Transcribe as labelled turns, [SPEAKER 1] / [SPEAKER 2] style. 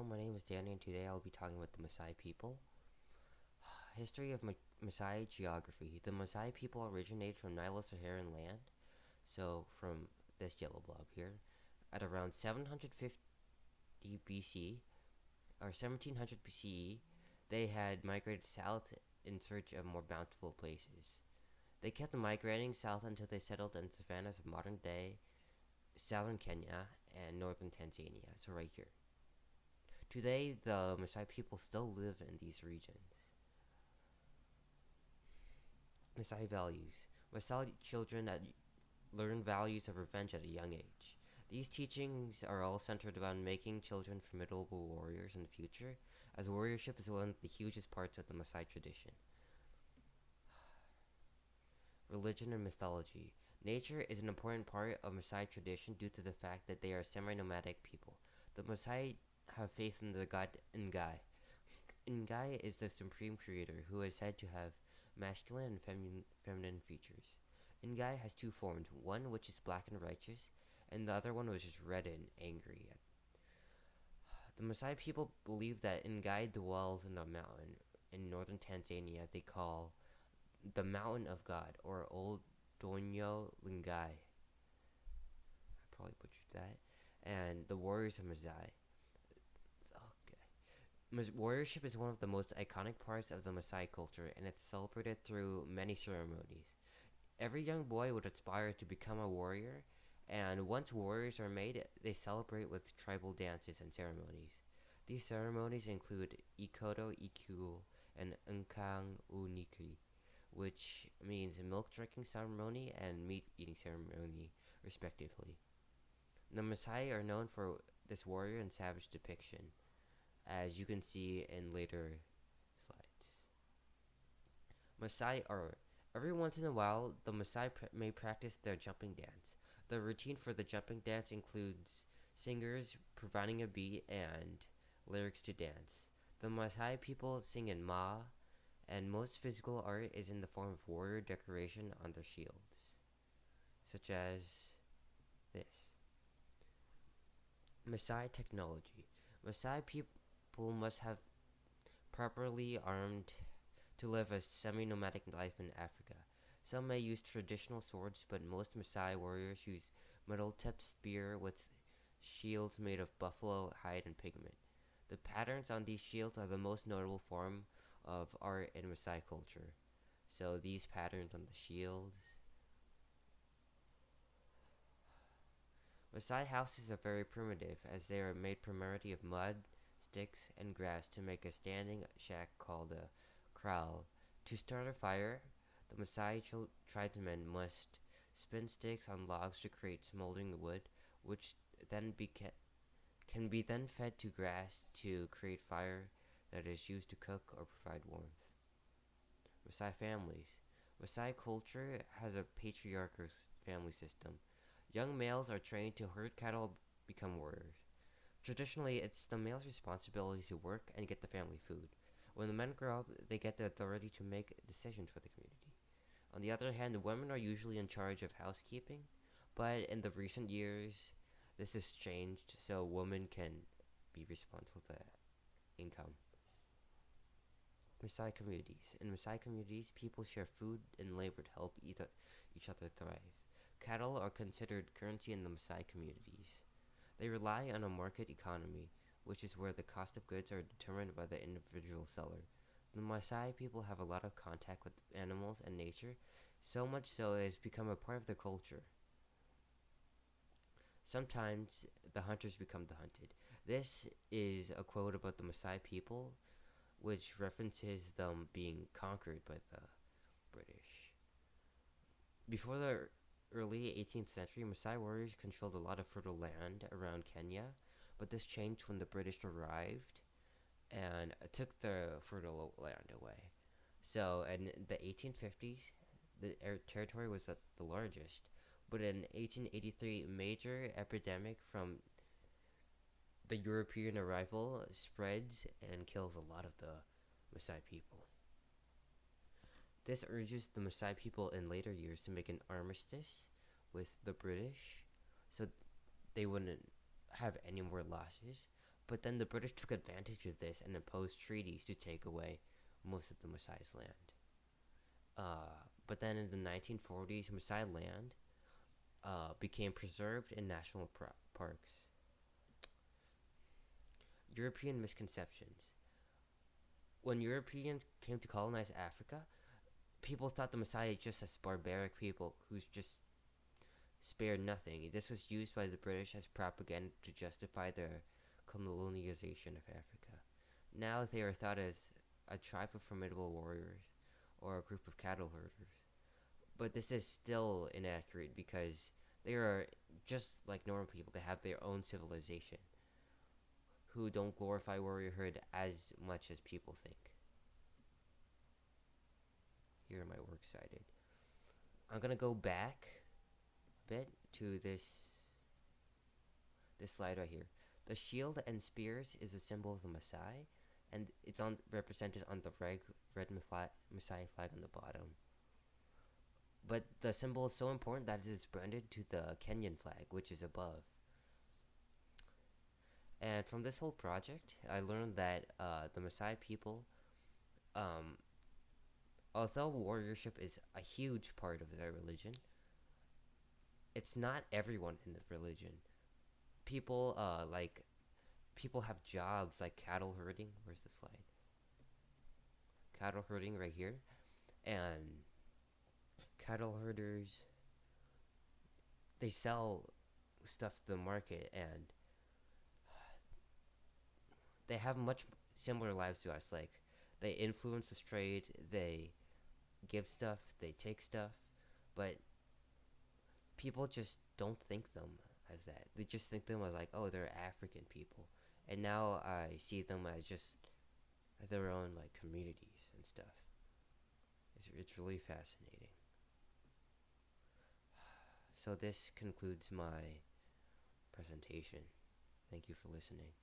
[SPEAKER 1] Hello, my name is Danny, and today I'll be talking about the Maasai people. History of Maasai geography. The Maasai people originated from Nilo-Saharan land, so from this yellow blob here, at around 750 BC or 1700 BCE. They had migrated south in search of more bountiful places. They kept migrating south until they settled in savannas of modern-day southern Kenya and northern Tanzania, so right here. Today, the Maasai people still live in these regions. Maasai values. Maasai children learn values of revenge at a young age. These teachings are all centered around making children formidable warriors in the future, as warriorship is one of the hugest parts of the Maasai tradition. Religion and mythology. Nature is an important part of Maasai tradition due to the fact that they are semi-nomadic people. The Maasai have faith in the god Ngai. Ngai is the supreme creator who is said to have masculine and feminine features. Ngai has two forms, one which is black and righteous, and the other one which is red and angry. The Maasai people believe that Ngai dwells in a mountain in northern Tanzania they call the Mountain of God, or Old Donyo Lingai. I probably butchered that. And the warriors of Maasai. Warriorship is one of the most iconic parts of the Maasai culture, and it's celebrated through many ceremonies. Every young boy would aspire to become a warrior, and once warriors are made, they celebrate with tribal dances and ceremonies. These ceremonies include Ikoto Ikul and Nkang Uniki, which means milk drinking ceremony and meat eating ceremony, respectively. The Maasai are known for this warrior and savage depiction, as you can see in later slides. Maasai art. Every once in a while, the Maasai may practice their jumping dance. The routine for the jumping dance includes singers providing a beat and lyrics to dance. The Maasai people sing in Ma, and most physical art is in the form of warrior decoration on their shields, such as this. Maasai technology. Maasai people must have properly armed to live a semi-nomadic life in Africa. Some may use traditional swords, but most Maasai warriors use metal-tipped spear with shields made of buffalo hide and pigment. The patterns on these shields are the most notable form of art in Maasai culture. So these patterns on the shields. Maasai houses are very primitive, as they are made primarily of mud, sticks, and grass to make a standing shack called a kraal. To start a fire, the Maasai tribesmen must spin sticks on logs to create smoldering wood, which then can be then fed to grass to create fire that is used to cook or provide warmth. Maasai families. Maasai culture has a patriarchal family system. Young males are trained to herd cattle, become warriors. Traditionally, it's the male's responsibility to work and get the family food. When the men grow up, they get the authority to make decisions for the community. On the other hand, the women are usually in charge of housekeeping, but in the recent years, this has changed so women can be responsible for income. Maasai communities. In Maasai communities, people share food and labor to help each other thrive. Cattle are considered currency in the Maasai communities. They rely on a market economy, which is where the cost of goods are determined by the individual seller. The Maasai people have a lot of contact with animals and nature, so much so it has become a part of their culture. Sometimes the hunters become the hunted. This is a quote about the Maasai people, which references them being conquered by the British. Before the early 18th century, Maasai warriors controlled a lot of fertile land around Kenya, but this changed when the British arrived and took the fertile land away. So in the 1850s, the territory was the largest, but in 1883, a major epidemic from the European arrival spreads and kills a lot of the Maasai people. This urges the Maasai people in later years to make an armistice with the British so they wouldn't have any more losses. But then the British took advantage of this and imposed treaties to take away most of the Maasai's land. But then in the 1940s, Maasai land became preserved in national parks. European misconceptions. When Europeans came to colonize Africa, people thought the Maasai just as barbaric people who's just spared nothing. This was used by the British as propaganda to justify their colonization of Africa. Now they are thought as a tribe of formidable warriors or a group of cattle herders. But this is still inaccurate because they are just like normal people. They have their own civilization who don't glorify warriorhood as much as people think. Here are my works cited. I'm gonna go back a bit to this slide right here. The shield and spears is a symbol of the Maasai, and it's represented on the red Maasai flag on the bottom. But the symbol is so important that it's branded to the Kenyan flag, which is above. And from this whole project, I learned that the Maasai people, although warriorship is a huge part of their religion, it's not everyone in the religion. People people have jobs like cattle herding. Where's the slide? Cattle herding right here, and cattle herders, they sell stuff to the market, and they have much similar lives to us. Like, they influence the trade, they give stuff, they take stuff, but people just don't think them as that. They just think them as like, oh, they're African people. And now I see them as just their own like communities and stuff. It's really fascinating. So this concludes my presentation. Thank you for listening.